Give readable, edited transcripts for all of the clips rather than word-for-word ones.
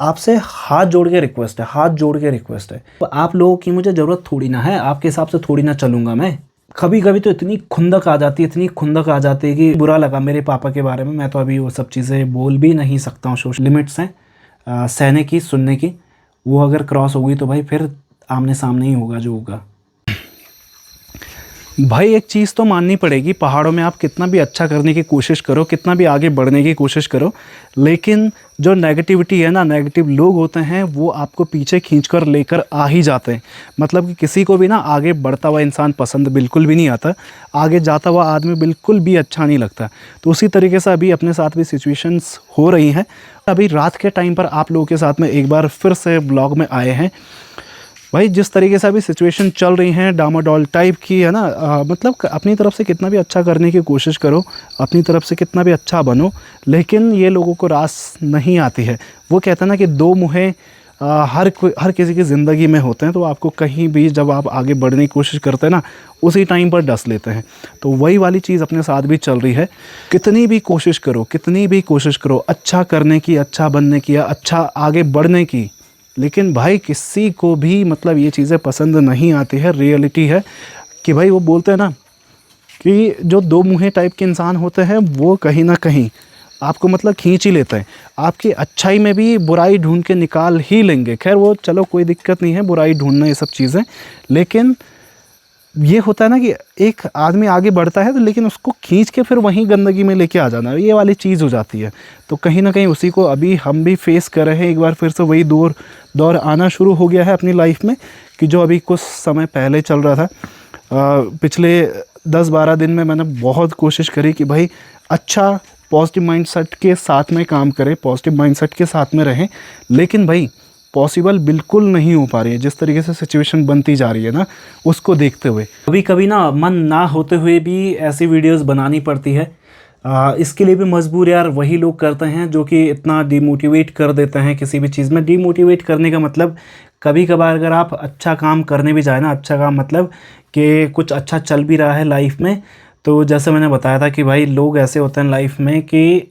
आपसे हाथ जोड़ के रिक्वेस्ट है, हाथ जोड़ के रिक्वेस्ट है। तो आप लोगों की मुझे ज़रूरत थोड़ी ना है, आपके हिसाब से थोड़ी ना चलूँगा मैं। कभी कभी तो इतनी खुंदक आ जाती है, इतनी खुंदक आ जाती है कि बुरा लगा मेरे पापा के बारे में। मैं तो अभी वो सब चीज़ें बोल भी नहीं सकता हूँ, सोशल लिमिट्स हैं सहने की, सुनने की। वो अगर क्रॉस होगी तो भाई फिर आमने सामने ही होगा जो होगा। भाई एक चीज़ तो माननी पड़ेगी, पहाड़ों में आप कितना भी अच्छा करने की कोशिश करो, कितना भी आगे बढ़ने की कोशिश करो, लेकिन जो नेगेटिविटी है ना, नेगेटिव लोग होते हैं वो आपको पीछे खींचकर लेकर आ ही जाते हैं। मतलब कि किसी को भी ना आगे बढ़ता हुआ इंसान पसंद बिल्कुल भी नहीं आता, आगे जाता हुआ आदमी बिल्कुल भी अच्छा नहीं लगता। तो उसी तरीके से अभी अपने साथ भी सिचुएशंस हो रही हैं। अभी रात के टाइम पर आप लोगों के साथ में एक बार फिर से ब्लॉग में आए हैं। भाई जिस तरीके से अभी सिचुएशन चल रही हैं डामाडोल टाइप की है ना, मतलब अपनी तरफ से कितना भी अच्छा करने की कोशिश करो, अपनी तरफ से कितना भी अच्छा बनो, लेकिन ये लोगों को रास नहीं आती है। वो कहते हैं ना कि दो मुँहे हर किसी की ज़िंदगी में होते हैं। तो आपको कहीं भी जब आप आगे बढ़ने की कोशिश करते हैं ना, उसी टाइम पर डस लेते हैं। तो वही वाली चीज़ अपने साथ भी चल रही है। कितनी भी कोशिश करो, कितनी भी कोशिश करो अच्छा करने की, अच्छा बनने की, या अच्छा आगे बढ़ने की, लेकिन भाई किसी को भी मतलब ये चीज़ें पसंद नहीं आती है। रियलिटी है कि भाई वो बोलते हैं ना कि जो दो मुँहे टाइप के इंसान होते हैं वो कहीं ना कहीं आपको मतलब खींच ही लेते हैं। आपकी अच्छाई में भी बुराई ढूंढ के निकाल ही लेंगे। खैर वो चलो कोई दिक्कत नहीं है, बुराई ढूंढना ये सब चीज़ें, लेकिन ये होता है ना कि एक आदमी आगे बढ़ता है तो लेकिन उसको खींच के फिर वहीं गंदगी में लेके आ जाना, ये वाली चीज़ हो जाती है। तो कहीं ना कहीं उसी को अभी हम भी फेस कर रहे हैं। एक बार फिर से वही दौर आना शुरू हो गया है अपनी लाइफ में, कि जो अभी कुछ समय पहले चल रहा था। पिछले 10-12 दिन में मैंने बहुत कोशिश करी कि भाई अच्छा पॉजिटिव माइंडसेट के साथ में काम करें, पॉजिटिव माइंडसेट के साथ में रहें, लेकिन भाई पॉसिबल बिल्कुल नहीं हो पा रही है। जिस तरीके से सिचुएशन बनती जा रही है ना, उसको देखते हुए कभी कभी ना मन ना होते हुए भी ऐसी वीडियोस बनानी पड़ती है। इसके लिए भी मजबूर यार वही लोग करते हैं जो कि इतना डिमोटिवेट कर देते हैं किसी भी चीज़ में। डिमोटिवेट करने का मतलब, कभी कभार अगर आप अच्छा काम करने भी जाए ना, अच्छा काम मतलब कि कुछ अच्छा चल भी रहा है लाइफ में, तो जैसे मैंने बताया था कि भाई लोग ऐसे होते हैं लाइफ में कि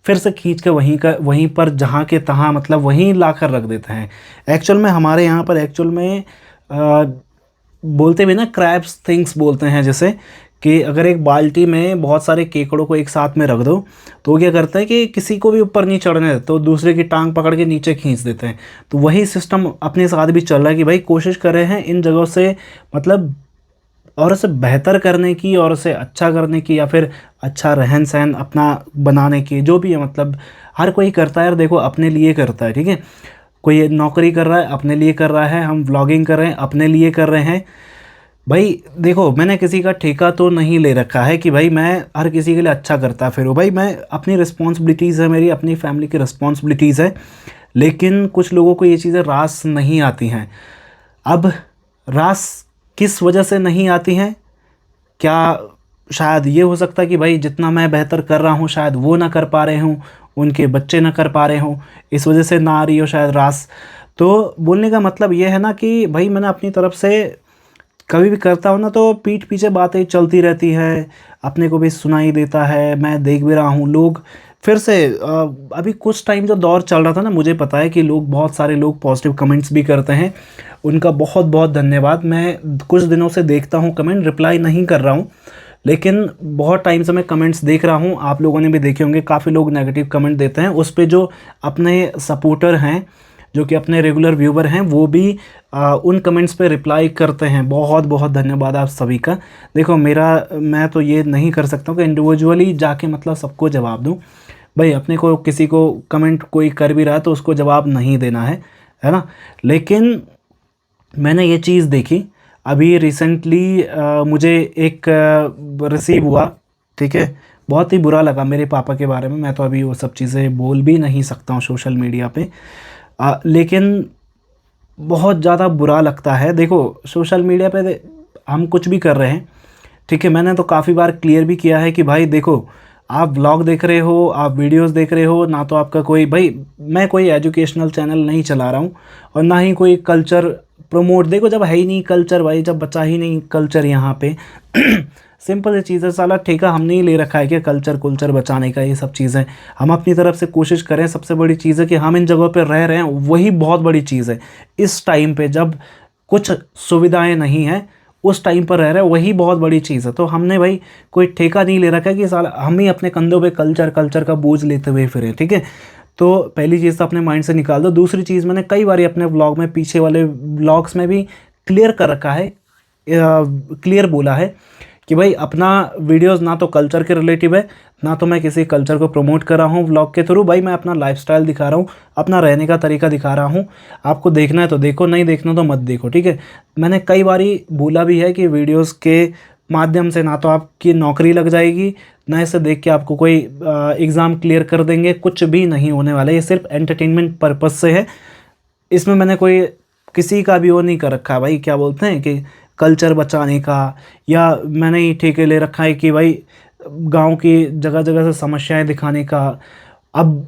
फिर से खींच के वहीं पर जहाँ के तहाँ मतलब वहीं ला कर रख देते हैं। एक्चुअल में हमारे यहाँ पर एक्चुअल में बोलते भी ना क्रैब्स थिंग्स बोलते हैं, जैसे कि अगर एक बाल्टी में बहुत सारे केकड़ों को एक साथ में रख दो तो वो क्या करते हैं कि किसी को भी ऊपर नहीं चढ़ने देते, तो दूसरे की टांग पकड़ के नीचे खींच देते हैं। तो वही सिस्टम अपने साथ भी चल रहा है कि भाई कोशिश कर रहे हैं इन जगहों से मतलब और उसे बेहतर करने की और उसे अच्छा करने की, या फिर अच्छा रहन सहन अपना बनाने की, जो भी है मतलब हर कोई करता है यार, देखो अपने लिए करता है, ठीक है। कोई नौकरी कर रहा है अपने लिए कर रहा है, हम व्लॉगिंग कर रहे हैं अपने लिए कर रहे हैं। भाई देखो मैंने किसी का ठेका तो नहीं ले रखा है कि भाई मैं हर किसी के लिए अच्छा करता फिरूँ। भाई मैं अपनी रिस्पॉन्सिबिलिटीज़ है, मेरी अपनी फैमिली की रिस्पॉन्सिबिलिटीज़ है, लेकिन कुछ लोगों को ये चीज़ें रास नहीं आती हैं। अब रास किस वजह से नहीं आती हैं? क्या शायद ये हो सकता है कि भाई जितना मैं बेहतर कर रहा हूँ शायद वो ना कर पा रहे हों, उनके बच्चे ना कर पा रहे हों, इस वजह से ना आ रही हो शायद रास। तो बोलने का मतलब ये है ना कि भाई मैंने अपनी तरफ से कभी भी करता हूँ ना तो पीठ पीछे बातें चलती रहती है, अपने को भी सुनाई देता है, मैं देख भी रहा हूँ लोग फिर से अभी कुछ टाइम जो दौर चल रहा था ना, मुझे पता है कि लोग बहुत सारे लोग पॉजिटिव कमेंट्स भी करते हैं, उनका बहुत बहुत धन्यवाद। मैं कुछ दिनों से देखता हूँ कमेंट, रिप्लाई नहीं कर रहा हूँ, लेकिन बहुत टाइम से मैं कमेंट्स देख रहा हूँ। आप लोगों ने भी देखे होंगे, काफ़ी लोग नेगेटिव कमेंट देते हैं। उस पे जो अपने सपोर्टर हैं, जो कि अपने रेगुलर व्यूवर हैं, वो भी उन कमेंट्स पे रिप्लाई करते हैं। बहुत बहुत धन्यवाद आप सभी का। देखो मैं तो ये नहीं कर सकता हूँ कि इंडिविजुअली जाके मतलब सबको जवाब दूँ। भाई अपने को किसी को कमेंट कोई कर भी रहा है तो उसको जवाब नहीं देना है ना। लेकिन मैंने ये चीज़ देखी अभी रिसेंटली, मुझे एक रिसीव हुआ, ठीक है। बहुत ही बुरा लगा मेरे पापा के बारे में। मैं तो अभी वो सब चीज़ें बोल भी नहीं सकता हूँ सोशल मीडिया पे, लेकिन बहुत ज़्यादा बुरा लगता है। देखो सोशल मीडिया पे हम कुछ भी कर रहे हैं, ठीक है। मैंने तो काफ़ी बार क्लियर भी किया है कि भाई देखो आप व्लॉग देख रहे हो, आप वीडियोस देख रहे हो ना, तो आपका कोई भाई मैं कोई एजुकेशनल चैनल नहीं चला रहा हूँ और ना ही कोई कल्चर प्रमोट। देखो जब है ही नहीं कल्चर भाई, जब बचा ही नहीं कल्चर यहाँ पे सिंपल सी चीज़ है, साला ठेका हमने ही ले रखा है कि कल्चर कुल्चर बचाने का, ये सब चीज़ें हम अपनी तरफ से कोशिश करें। सबसे बड़ी चीज़ है कि हम इन जगहों पर रह रहे हैं, वही बहुत बड़ी चीज़ है। इस टाइम पे जब कुछ सुविधाएं नहीं हैं, उस टाइम पर रह रहे हैं, वही बहुत बड़ी चीज़ है। तो हमने भाई कोई ठेका नहीं ले रखा है कि साला हम ही अपने कंधों पे कल्चर कल्चर का बोझ लेते हुए फिरें, ठीक है। तो पहली चीज़ तो अपने माइंड से निकाल दो। दूसरी चीज़, मैंने कई बार अपने व्लॉग में, पीछे वाले व्लॉग्स में भी क्लियर कर रखा है, क्लियर बोला है कि भाई अपना वीडियोस ना तो कल्चर के रिलेटिव है, ना तो मैं किसी कल्चर को प्रमोट कर रहा हूँ व्लॉग के थ्रू। भाई मैं अपना लाइफस्टाइल दिखा रहा हूँ, अपना रहने का तरीका दिखा रहा हूँ। आपको देखना है तो देखो, नहीं देखना तो मत देखो, ठीक है। मैंने कई बारी बोला भी है कि वीडियोस के माध्यम से ना तो आपकी नौकरी लग जाएगी, ना इसे देख के आपको कोई एग्ज़ाम क्लियर कर देंगे, कुछ भी नहीं होने वाला। ये सिर्फ एंटरटेनमेंट पर्पज़ से है। इसमें मैंने कोई किसी का भी वो नहीं कर रखा है भाई, क्या बोलते हैं कि कल्चर बचाने का, या मैंने ही ठेके ले रखा है कि भाई गांव की जगह जगह से समस्याएं दिखाने का। अब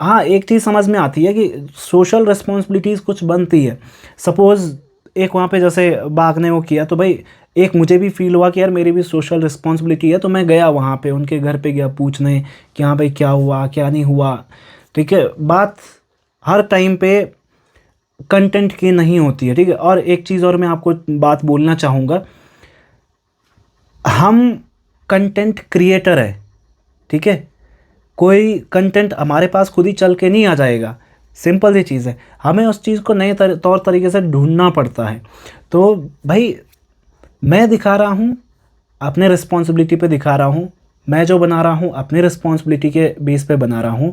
हाँ, एक चीज़ समझ में आती है कि सोशल रिस्पॉन्सिबिलिटीज़ कुछ बनती है। सपोज़ एक वहाँ पे जैसे बाघ ने वो किया, तो भाई एक मुझे भी फील हुआ कि यार मेरी भी सोशल रिस्पॉन्सिबिलिटी है, तो मैं गया वहाँ पे, उनके घर पे गया पूछने कि हाँ भाई क्या हुआ क्या नहीं हुआ, ठीक है। बात हर टाइम पे कंटेंट की नहीं होती है, ठीक है। और एक चीज़ और मैं आपको बात बोलना चाहूँगा, हम कंटेंट क्रिएटर है, ठीक है। कोई कंटेंट हमारे पास खुद ही चल के नहीं आ जाएगा, सिंपल सी चीज़ है। हमें उस चीज़ को नए तौर तरीके से ढूंढना पड़ता है। तो भाई मैं दिखा रहा हूँ, अपने रिस्पॉन्सिबिलिटी पे दिखा रहा हूँ। मैं जो बना रहा हूँ अपनी रिस्पॉन्सिबिलिटी के बेस पे बना रहा हूँ।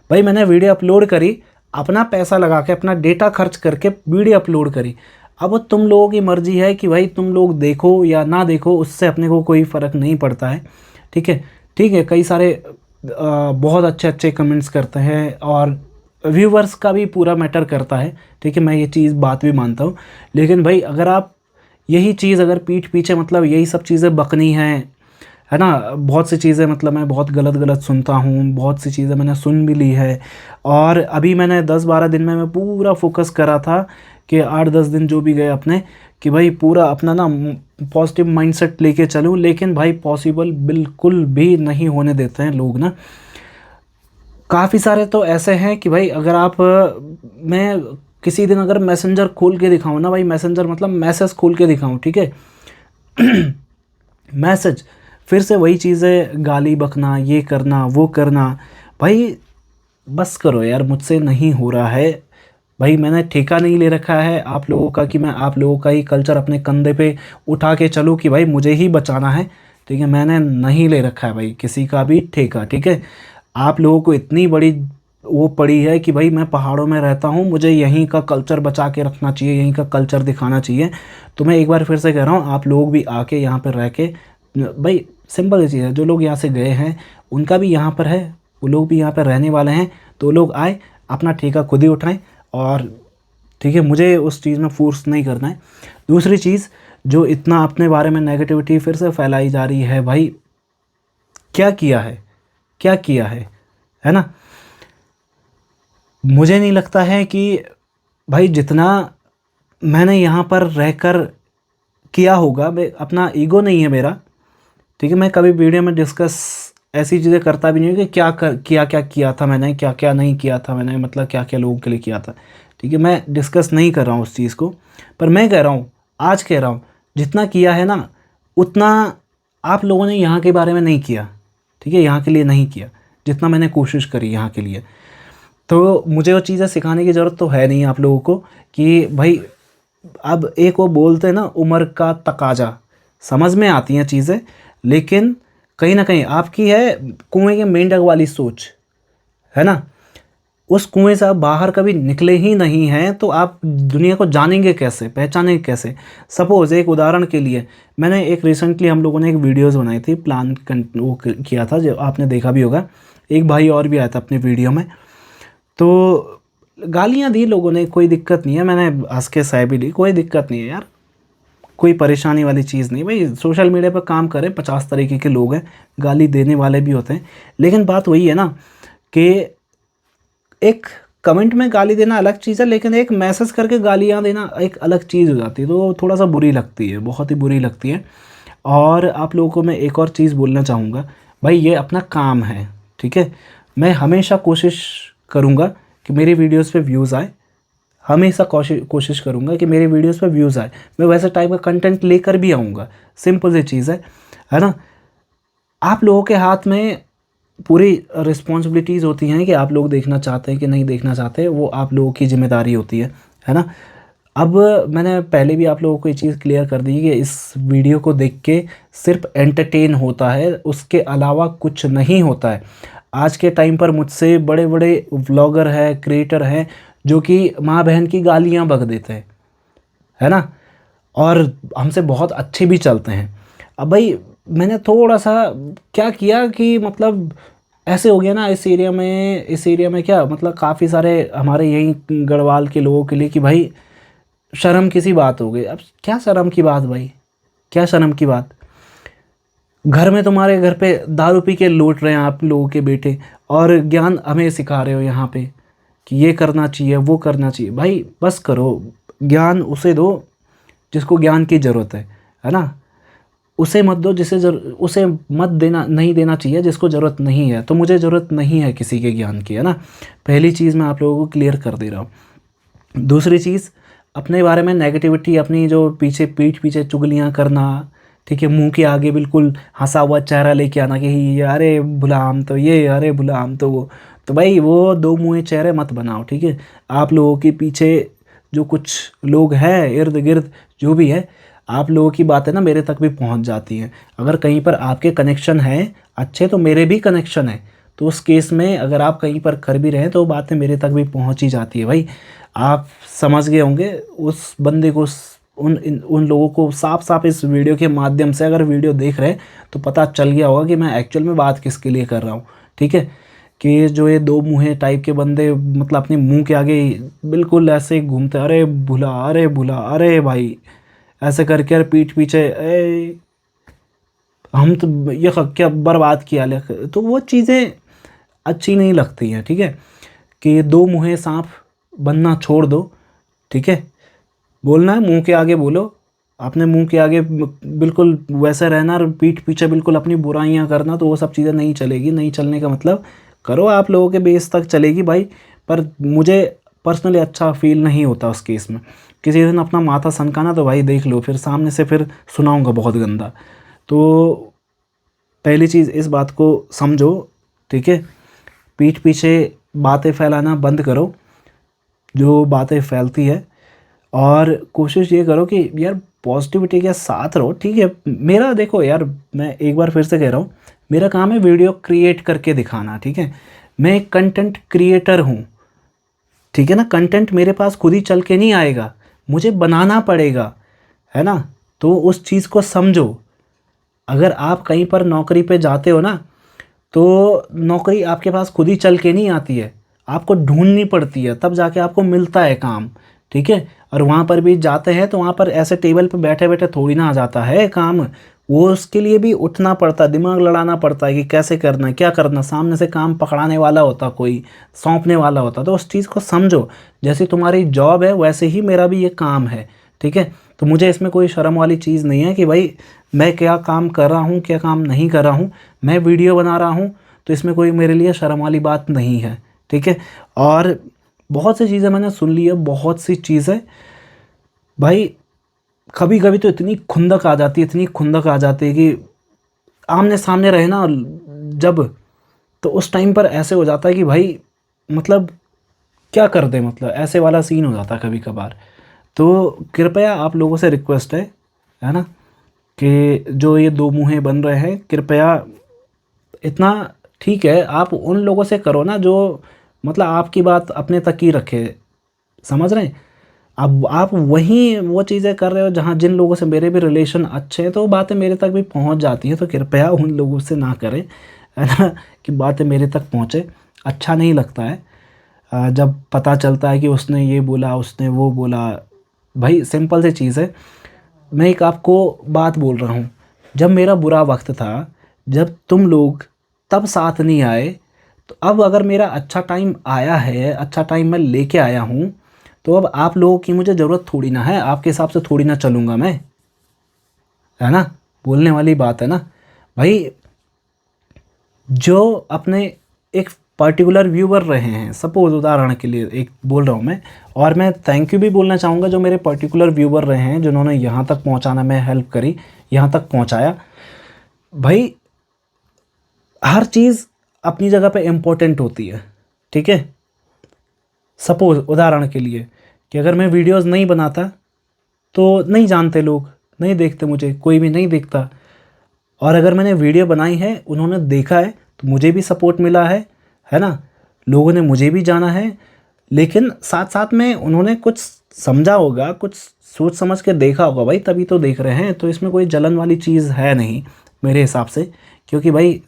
भाई मैंने वीडियो अपलोड करी, अपना पैसा लगा के, अपना डेटा खर्च करके वीडियो अपलोड करी। अब वो तुम लोगों की मर्ज़ी है कि भाई तुम लोग देखो या ना देखो, उससे अपने को कोई फ़र्क नहीं पड़ता है, ठीक है। ठीक है, कई सारे बहुत अच्छे अच्छे कमेंट्स करते हैं, और व्यूवर्स का भी पूरा मैटर करता है, ठीक है। मैं ये चीज़ बात भी मानता हूँ। लेकिन भाई अगर आप यही चीज़ अगर पीठ पीछे मतलब यही सब चीज़ें बकनी है ना, बहुत सी चीज़ें मतलब मैं बहुत गलत गलत सुनता हूँ, बहुत सी चीज़ें मैंने सुन भी ली है। और अभी मैंने 10-12 दिन में मैं पूरा फोकस करा था कि 8-10 दिन जो भी गए अपने, कि भाई पूरा अपना ना पॉजिटिव माइंडसेट लेके चलूँ। लेकिन भाई पॉसिबल बिल्कुल भी नहीं होने देते हैं लोग ना। काफ़ी सारे तो ऐसे हैं कि भाई अगर आप मैं किसी दिन अगर मैसेंजर खोल के दिखाऊँ ना भाई, मैसेंजर मतलब मैसेज खोल के दिखाऊँ, ठीक है मैसेज, फिर से वही चीज़ें, गाली बकना, ये करना वो करना। भाई बस करो यार, मुझसे नहीं हो रहा है। भाई मैंने ठेका नहीं ले रखा है आप लोगों का कि मैं आप लोगों का ही कल्चर अपने कंधे पे उठा के चलूँ कि भाई मुझे ही बचाना है, ठीक है। मैंने नहीं ले रखा है भाई किसी का भी ठेका, ठीक है। आप लोगों को इतनी बड़ी वो पड़ी है कि भाई मैं पहाड़ों में रहता हूँ, मुझे यहीं का कल्चर बचा के रखना चाहिए, यहीं का कल्चर दिखाना चाहिए। तो मैं एक बार फिर से कह रहा हूँ, आप लोग भी आके यहाँ पर रह के, भाई सिंपल चीज़ है, जो लोग यहाँ से गए हैं उनका भी यहाँ पर है, वो लोग भी यहाँ पर रहने वाले हैं, तो लोग आए अपना ठेका खुद ही उठाएं। और ठीक है, मुझे उस चीज़ में फोर्स नहीं करना है। दूसरी चीज़, जो इतना अपने बारे में नेगेटिविटी फिर से फैलाई जा रही है, भाई क्या किया है, क्या किया है ना। मुझे नहीं लगता है कि भाई जितना मैंने यहाँ पर रहकर किया होगा, मैं अपना ईगो नहीं है मेरा, ठीक है। मैं कभी वीडियो में डिस्कस ऐसी चीज़ें करता भी नहीं हूँ कि क्या किया था मैंने, क्या क्या नहीं किया था मैंने, मतलब क्या क्या लोगों के लिए किया था, ठीक है। मैं डिस्कस नहीं कर रहा हूँ उस चीज़ को, पर मैं कह रहा हूँ, आज कह रहा हूँ, जितना किया है ना उतना आप लोगों ने यहाँ के बारे में नहीं किया, ठीक है। यहाँ के लिए नहीं किया जितना मैंने कोशिश करी यहाँ के लिए। तो मुझे वो चीज़ें सिखाने की ज़रूरत तो है नहीं आप लोगों को कि भाई, अब एक वो बोलते हैं ना, उम्र का तकाजा, समझ में आती हैं चीज़ें, लेकिन कहीं ना कहीं आपकी है कुएं के मेंढक वाली सोच, है ना। उस कुएं से आप बाहर कभी निकले ही नहीं हैं, तो आप दुनिया को जानेंगे कैसे, पहचानेंगे कैसे। सपोज़ एक उदाहरण के लिए, मैंने एक रिसेंटली हम लोगों ने एक वीडियोस बनाई थी, प्लान वो किया था, जो आपने देखा भी होगा। एक भाई और भी आया था अपने वीडियो में, तो गालियाँ दी लोगों ने, कोई दिक्कत नहीं है, मैंने हंस के सह भी ली, कोई दिक्कत नहीं है यार, कोई परेशानी वाली चीज़ नहीं। भाई सोशल मीडिया पर काम करें, 50 तरीके के लोग हैं, गाली देने वाले भी होते हैं। लेकिन बात वही है ना कि एक कमेंट में गाली देना अलग चीज़ है, लेकिन एक मैसेज करके गालियाँ देना एक अलग चीज़ हो जाती है, तो थोड़ा सा बुरी लगती है, बहुत ही बुरी लगती है। और आप लोगों को मैं एक और चीज़ बोलना चाहूँगा, भाई ये अपना काम है, ठीक है। मैं हमेशा कोशिश करूँगा कि मेरी वीडियोस पे व्यूज़ आए, हमेशा कोशिश करूँगा कि मेरे वीडियोस पे व्यूज़ आए। मैं वैसे टाइप का कंटेंट लेकर भी आऊँगा, सिंपल सी चीज़ है ना। आप लोगों के हाथ में पूरी रिस्पॉन्सिबिलिटीज़ होती हैं कि आप लोग देखना चाहते हैं कि नहीं देखना चाहते, वो आप लोगों की ज़िम्मेदारी होती है ना। अब मैंने पहले भी आप लोगों को ये चीज़ क्लियर कर दी कि इस वीडियो को देख के सिर्फ एंटरटेन होता है, उसके अलावा कुछ नहीं होता है। आज के टाइम पर मुझसे बड़े बड़े व्लॉगर हैं, क्रिएटर हैं, जो कि माँ बहन की गालियाँ बक देते हैं, है ना, और हमसे बहुत अच्छे भी चलते हैं। अब भाई मैंने थोड़ा सा क्या किया कि मतलब ऐसे हो गया ना इस एरिया में क्या मतलब काफ़ी सारे हमारे यहीं गढ़वाल के लोगों के लिए कि भाई शर्म की सी बात हो गई। अब क्या शर्म की बात भाई, क्या शर्म की बात। घर में तुम्हारे घर पे दारू पी के लौट रहे हैं आप लोगों के बेटे, और ज्ञान हमें सिखा रहे हो यहाँ पे कि ये करना चाहिए वो करना चाहिए। भाई बस करो, ज्ञान उसे दो जिसको ज्ञान की ज़रूरत है ना। उसे मत दो उसे मत देना, नहीं देना चाहिए जिसको ज़रूरत नहीं है। तो मुझे ज़रूरत नहीं है किसी के ज्ञान की, है ना। पहली चीज़ मैं आप लोगों को क्लियर कर दे रहा हूँ। दूसरी चीज़, अपने बारे में नेगेटिविटी, अपनी जो पीठ पीछे चुगलियाँ करना, ठीक है, मुंह के आगे बिल्कुल हंसा हुआ चेहरा लेके आना कि ये अरे भुलाम तो ये, अरे भुलाम तो वो। तो भाई वो दो मुँहे चेहरे मत बनाओ, ठीक है। आप लोगों के पीछे जो कुछ लोग हैं, इर्द गिर्द जो भी है, आप लोगों की बातें ना मेरे तक भी पहुंच जाती हैं। अगर कहीं पर आपके कनेक्शन हैं अच्छे, तो मेरे भी कनेक्शन है, तो उस केस में अगर आप कहीं पर कर भी रहे हैं तो बातें मेरे तक भी पहुंच ही जाती है। भाई आप समझ गए होंगे उस बंदे को, उन लोगों को साफ साफ इस वीडियो के माध्यम से, अगर वीडियो देख रहे हैं तो पता चल गया होगा कि मैं एक्चुअल में बात किसके लिए कर रहा हूँ, ठीक है। कि जो ये दो मुँहे टाइप के बंदे मतलब अपने मुंह के आगे बिल्कुल ऐसे घूमते, अरे भुला, अरे भुला, अरे भाई ऐसे करके, यार पीठ पीछे हम तो ये क्या बर्बाद किया ले, तो वो चीज़ें अच्छी नहीं लगती हैं, ठीक है। कि ये दो मुँहे सांप बनना छोड़ दो, ठीक है। बोलना है मुंह के आगे बोलो, अपने मुंह के आगे बिल्कुल वैसे रहना, और पीठ पीछे बिल्कुल अपनी बुराइयां करना, तो वो सब चीज़ें नहीं चलेगी। नहीं चलने का मतलब करो, आप लोगों के बेस तक चलेगी भाई, पर मुझे पर्सनली अच्छा फील नहीं होता उस केस में। किसी दिन अपना माथा सनकाना तो भाई देख लो, फिर सामने से फिर सुनाऊंगा बहुत गंदा। तो पहली चीज़ इस बात को समझो, ठीक है। पीठ पीछे बातें फैलाना बंद करो, जो बातें फैलती है, और कोशिश ये करो कि यार पॉजिटिविटी के साथ रहो, ठीक है। मेरा देखो यार, मैं एक बार फिर से कह रहा हूँ, मेरा काम है वीडियो क्रिएट करके दिखाना, ठीक है। मैं एक कंटेंट क्रिएटर हूँ, ठीक है ना। कंटेंट मेरे पास खुद ही चल के नहीं आएगा, मुझे बनाना पड़ेगा, है ना। तो उस चीज़ को समझो। अगर आप कहीं पर नौकरी पे जाते हो ना, तो नौकरी आपके पास खुद ही चल के नहीं आती है, आपको ढूंढनी पड़ती है, तब जाके आपको मिलता है काम, ठीक है। और वहाँ पर भी जाते हैं तो वहाँ पर ऐसे टेबल पे बैठे बैठे थोड़ी ना आ जाता है काम, वो उसके लिए भी उठना पड़ता है, दिमाग लड़ाना पड़ता है कि कैसे करना है, क्या करना। सामने से काम पकड़ाने वाला होता, कोई सौंपने वाला होता। तो उस चीज़ को समझो, जैसे तुम्हारी जॉब है वैसे ही मेरा भी ये काम है, ठीक है। तो मुझे इसमें कोई शर्म वाली चीज़ नहीं है कि भाई मैं क्या काम कर रहा हूँ क्या काम नहीं कर रहा हूँ। मैं वीडियो बना रहा हूँ तो इसमें कोई मेरे लिए शर्म वाली बात नहीं है, ठीक है। और बहुत सी चीज़ें मैंने सुन ली है, बहुत सी चीज़ें भाई कभी कभी तो इतनी खुंदक आ जाती है, इतनी खुंदक आ जाती है कि आमने सामने रहे ना जब, तो उस टाइम पर ऐसे हो जाता है कि भाई मतलब क्या कर दे, मतलब ऐसे वाला सीन हो जाता है कभी कभार। तो कृपया आप लोगों से रिक्वेस्ट है ना, कि जो ये दो मुँहे बन रहे हैं, कृपया इतना, ठीक है, आप उन लोगों से करो ना जो मतलब आपकी बात अपने तक ही रखे, समझ रहे हैं। अब आप वहीं वो चीज़ें कर रहे हो जहाँ जिन लोगों से मेरे भी रिलेशन अच्छे हैं, तो वो बातें मेरे तक भी पहुँच जाती हैं। तो कृपया उन लोगों से ना करें, है ना, कि बातें मेरे तक पहुँचे। अच्छा नहीं लगता है जब पता चलता है कि उसने ये बोला, उसने वो बोला। भाई सिंपल सी चीज़ है, मैं एक आपको बात बोल रहा हूँ, जब मेरा बुरा वक्त था, जब तुम लोग तब साथ नहीं आए, तो अब अगर मेरा अच्छा टाइम आया है, अच्छा टाइम मैं लेके आया हूँ, तो अब आप लोगों की मुझे ज़रूरत थोड़ी ना है, आपके हिसाब से थोड़ी ना चलूँगा मैं, है ना। बोलने वाली बात है ना भाई। जो अपने एक पर्टिकुलर व्यूवर रहे हैं, सपोज उदाहरण के लिए एक बोल रहा हूँ मैं, और मैं थैंक यू भी बोलना चाहूँगा जो मेरे पर्टिकुलर व्यूवर रहे हैं जिन्होंने यहाँ तक पहुँचाना में हेल्प करी, यहाँ तक पहुँचाया। भाई हर चीज़ अपनी जगह पे इम्पोर्टेंट होती है, ठीक है। सपोज उदाहरण के लिए कि अगर मैं वीडियोस नहीं बनाता तो नहीं जानते लोग, नहीं देखते मुझे, कोई भी नहीं देखता। और अगर मैंने वीडियो बनाई है, उन्होंने देखा है, तो मुझे भी सपोर्ट मिला है ना, लोगों ने मुझे भी जाना है। लेकिन साथ साथ में उन्होंने कुछ समझा होगा, कुछ सोच समझ के देखा होगा भाई, तभी तो देख रहे हैं। तो इसमें कोई जलन वाली चीज़ है नहीं मेरे हिसाब से, क्योंकि भाई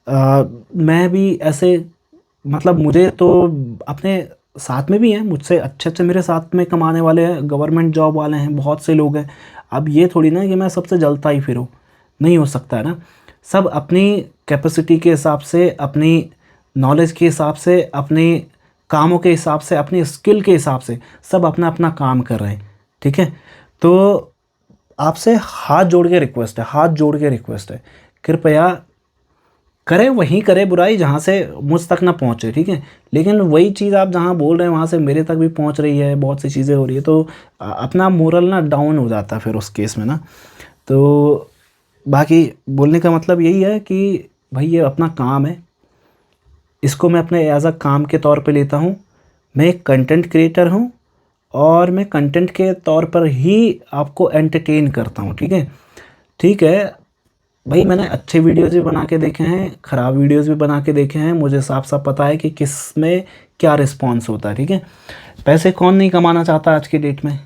मैं भी ऐसे, मतलब मुझे तो अपने साथ में भी हैं, मुझसे अच्छे अच्छे मेरे साथ में कमाने वाले हैं, गवर्नमेंट जॉब वाले हैं, बहुत से लोग हैं। अब ये थोड़ी ना कि मैं सबसे जलता ही फिरूँ, नहीं हो सकता है ना। सब अपनी कैपेसिटी के हिसाब से, अपनी नॉलेज के हिसाब से, अपने कामों के हिसाब से, अपनी स्किल के हिसाब से सब अपना अपना काम कर रहे हैं, ठीक है। तो आपसे हाथ जोड़ के रिक्वेस्ट है, हाथ जोड़ के रिक्वेस्ट है, कृपया करे वहीं करे बुराई जहाँ से मुझ तक ना पहुँचे, ठीक है। लेकिन वही चीज़ आप जहाँ बोल रहे हैं वहाँ से मेरे तक भी पहुँच रही है, बहुत सी चीज़ें हो रही है, तो अपना मोरल ना डाउन हो जाता है फिर उस केस में ना। तो बाकी बोलने का मतलब यही है कि भाई ये अपना काम है, इसको मैं अपने एज अ काम के तौर पे लेता हूँ। मैं एक कंटेंट क्रिएटर हूँ और मैं कंटेंट के तौर पर ही आपको एंटरटेन करता हूँ, ठीक है। ठीक है भाई, मैंने अच्छे वीडियोज़ भी बना के देखे हैं, ख़राब वीडियोज़ भी बना के देखे हैं, मुझे साफ साफ पता है कि किस में क्या रिस्पॉन्स होता है, ठीक है। पैसे कौन नहीं कमाना चाहता आज के डेट में?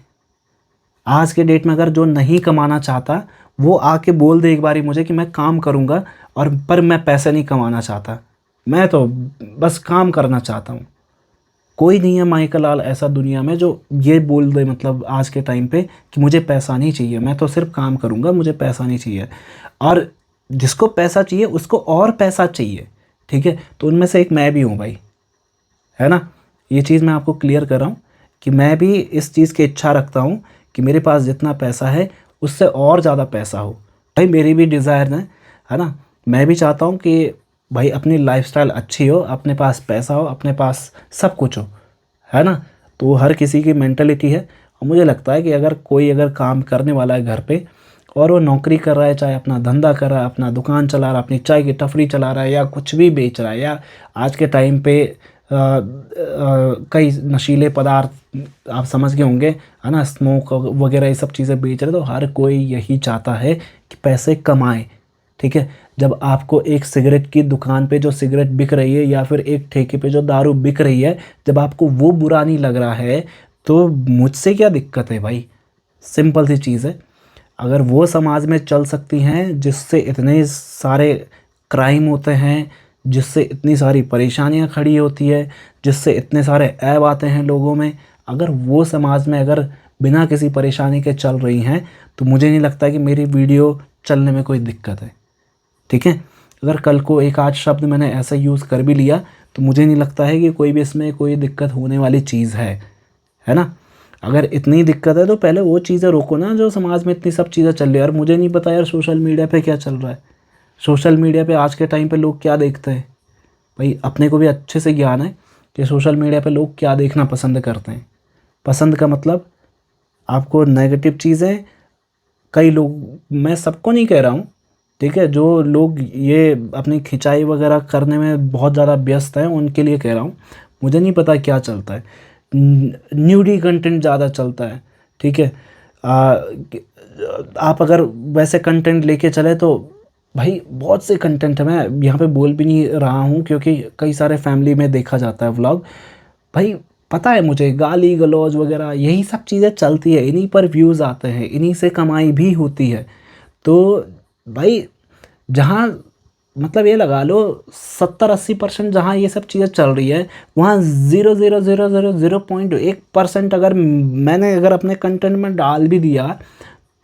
आज के डेट में अगर जो नहीं कमाना चाहता वो आके बोल दे एक बारी मुझे कि मैं काम करूँगा और पर मैं पैसे नहीं कमाना चाहता, मैं तो बस काम करना चाहता हूँ। कोई नहीं है माइकल लाल ऐसा दुनिया में जो ये बोल दे, मतलब आज के टाइम पे, कि मुझे पैसा नहीं चाहिए, मैं तो सिर्फ काम करूँगा, मुझे पैसा नहीं चाहिए। और जिसको पैसा चाहिए उसको और पैसा चाहिए, ठीक है। तो उनमें से एक मैं भी हूँ भाई, है ना। ये चीज़ मैं आपको क्लियर कर रहा हूँ कि मैं भी इस चीज़ की इच्छा रखता हूँ कि मेरे पास जितना पैसा है उससे और ज़्यादा पैसा हो। भाई मेरी भी डिज़ायर है ना। मैं भी चाहता हूँ कि भाई अपनी लाइफस्टाइल अच्छी हो, अपने पास पैसा हो, अपने पास सब कुछ हो, है ना। तो हर किसी की मेंटलिटी है। और मुझे लगता है कि अगर कोई अगर काम करने वाला है घर पे और वो नौकरी कर रहा है, चाहे अपना धंधा कर रहा है, अपना दुकान चला रहा है, अपनी चाय की टपरी चला रहा है, या कुछ भी बेच रहा है, या आज के टाइम पे कई नशीले पदार्थ आप समझ गए होंगे, है ना, स्मोक वगैरह ये सब चीज़ें बेच रहे, तो हर कोई यही चाहता है कि पैसे कमाए, ठीक है। जब आपको एक सिगरेट की दुकान पे जो सिगरेट बिक रही है या फिर एक ठेके पे जो दारू बिक रही है, जब आपको वो बुरा नहीं लग रहा है तो मुझसे क्या दिक्कत है भाई। सिंपल सी चीज़ है। अगर वो समाज में चल सकती हैं जिससे इतने सारे क्राइम होते हैं, जिससे इतनी सारी परेशानियां खड़ी होती है, जिससे इतने सारे ऐब आते हैं लोगों में, अगर वो समाज में अगर बिना किसी परेशानी के चल रही हैं, तो मुझे नहीं लगता कि मेरी वीडियो चलने में कोई दिक्कत है, ठीक है। अगर कल को एक आध शब्द मैंने ऐसा यूज़ कर भी लिया तो मुझे नहीं लगता है कि कोई भी इसमें कोई दिक्कत होने वाली चीज़ है ना। अगर इतनी दिक्कत है तो पहले वो चीज़ें रोको ना जो समाज में इतनी सब चीज़ें चल रही है। और मुझे नहीं पता यार सोशल मीडिया पे क्या चल रहा है, सोशल मीडिया पे आज के टाइम पे लोग क्या देखते हैं। भाई अपने को भी अच्छे से ज्ञान है कि सोशल मीडिया पे लोग क्या देखना पसंद करते हैं। पसंद का मतलब आपको नेगेटिव चीज़ें, कई लोग, मैं सबको नहीं कह रहा हूँ, ठीक है, जो लोग ये अपनी खिंचाई वगैरह करने में बहुत ज़्यादा व्यस्त हैं उनके लिए कह रहा हूँ। मुझे नहीं पता क्या चलता है, न्यूडी कंटेंट ज़्यादा चलता है, ठीक है। आप अगर वैसे कंटेंट लेके चले तो भाई बहुत से कंटेंट है, मैं यहाँ पे बोल भी नहीं रहा हूँ क्योंकि कई सारे फैमिली में देखा जाता है व्लॉग। भाई पता है मुझे, गाली गलौज वगैरह यही सब चीज़ें चलती है, इन्हीं पर व्यूज़ आते हैं, इन्हीं से कमाई भी होती है। तो भाई जहाँ, मतलब ये लगा लो 70-80% जहाँ ये सब चीज़ें चल रही है, वहाँ 0.00001% अगर मैंने अगर अपने कंटेंट में डाल भी दिया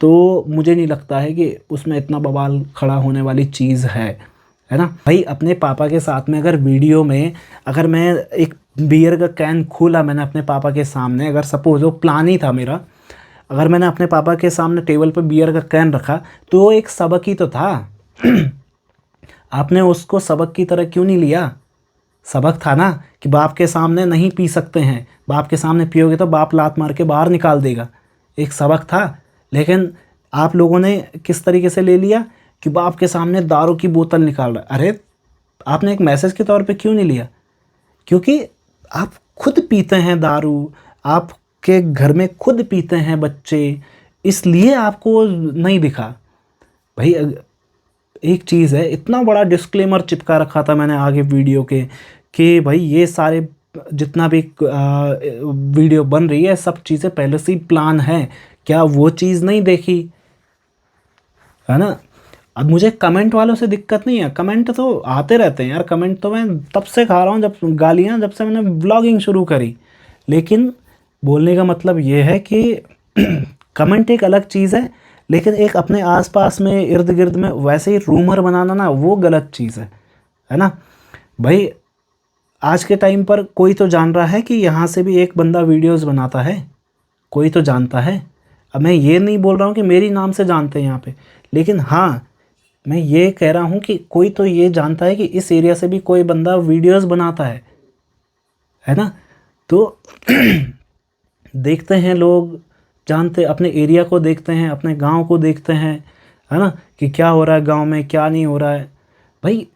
तो मुझे नहीं लगता है कि उसमें इतना बवाल खड़ा होने वाली चीज़ है ना। भाई अपने पापा के साथ में अगर वीडियो में अगर मैं एक बियर का कैन खोला मैंने अपने पापा के सामने, अगर सपोज वो प्लान ही था मेरा, अगर मैंने अपने पापा के सामने टेबल पर बियर का कैन रखा तो वो एक सबक ही तो था। आपने उसको सबक की तरह क्यों नहीं लिया? सबक था ना कि बाप के सामने नहीं पी सकते हैं, बाप के सामने पियोगे तो बाप लात मार के बाहर निकाल देगा, एक सबक था। लेकिन आप लोगों ने किस तरीके से ले लिया कि बाप के सामने दारू की बोतल निकाल रहा। अरे आपने एक मैसेज के तौर पे क्यों नहीं लिया? क्योंकि आप खुद पीते हैं दारू, आपके घर में खुद पीते हैं बच्चे, इसलिए आपको नहीं दिखा। भाई एक चीज़ है, इतना बड़ा डिस्क्लेमर चिपका रखा था मैंने आगे वीडियो के कि भाई ये सारे जितना भी वीडियो बन रही है सब चीज़ें पहले से ही प्लान है। क्या वो चीज़ नहीं देखी है ना? अब मुझे कमेंट वालों से दिक्कत नहीं है, कमेंट तो आते रहते हैं यार, कमेंट तो मैं तब से खा रहा हूँ जब गालियाँ, जब से मैंने ब्लॉगिंग शुरू करी। लेकिन बोलने का मतलब ये है कि कमेंट एक अलग चीज़ है, लेकिन एक अपने आसपास में इर्द गिर्द में वैसे ही रूमर बनाना ना, वो गलत चीज़ है ना भाई। आज के टाइम पर कोई तो जान रहा है कि यहाँ से भी एक बंदा वीडियोस बनाता है, कोई तो जानता है। अब मैं ये नहीं बोल रहा हूँ कि मेरी नाम से जानते हैं यहाँ पे, लेकिन हाँ मैं ये कह रहा हूँ कि कोई तो ये जानता है कि इस एरिया से भी कोई बंदा वीडियोस बनाता है ना। तो देखते हैं लोग, जानते, अपने एरिया को देखते हैं, अपने गांव को देखते हैं, है ना, कि क्या हो रहा है गांव में, क्या नहीं हो रहा है। भाई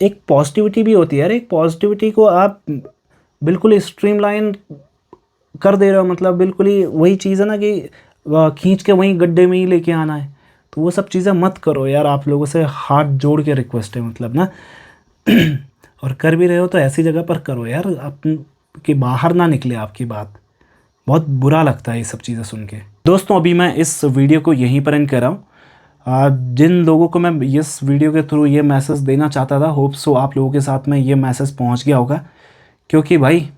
एक पॉजिटिविटी भी होती है यार, एक पॉजिटिविटी को आप बिल्कुल स्ट्रीमलाइन कर दे रहे हो, मतलब बिल्कुल ही वही चीज़ है ना कि खींच के वहीं गड्ढे में ही लेके आना है। तो वो सब चीज़ें मत करो यार, आप लोगों से हाथ जोड़ के रिक्वेस्ट है, मतलब ना। और कर भी रहे हो तो ऐसी जगह पर करो यार, आप कि बाहर ना निकले आपकी बात। बहुत बुरा लगता है ये सब चीज़ें सुन के। दोस्तों अभी मैं इस वीडियो को यहीं पर एंड कर रहा हूँ। जिन लोगों को मैं इस वीडियो के थ्रू ये मैसेज देना चाहता था, होप सो आप लोगों के साथ में ये मैसेज पहुँच गया होगा। क्योंकि भाई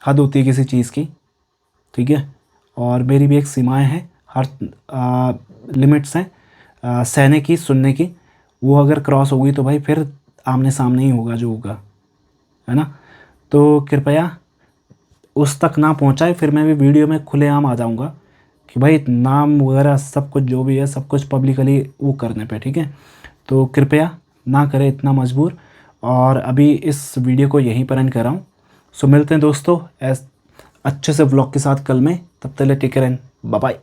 हद होती है किसी चीज़ की, ठीक है, और मेरी भी एक सीमाएँ हैं, हर लिमिट्स हैं सहने की, सुनने की। वो अगर क्रॉस होगी तो भाई फिर आमने सामने ही होगा जो होगा, है ना। तो कृपया उस तक ना पहुंचाए, फिर मैं भी वीडियो में खुलेआम आ जाऊंगा कि भाई नाम वगैरह सब कुछ जो भी है सब कुछ पब्लिकली वो करने पे, ठीक है। तो कृपया ना करें इतना मजबूर। और अभी इस वीडियो को यहीं पर एंड कर रहा हूँ। सो मिलते हैं दोस्तों अच्छे से व्लॉग के साथ कल में, तब तक take care and bye bye.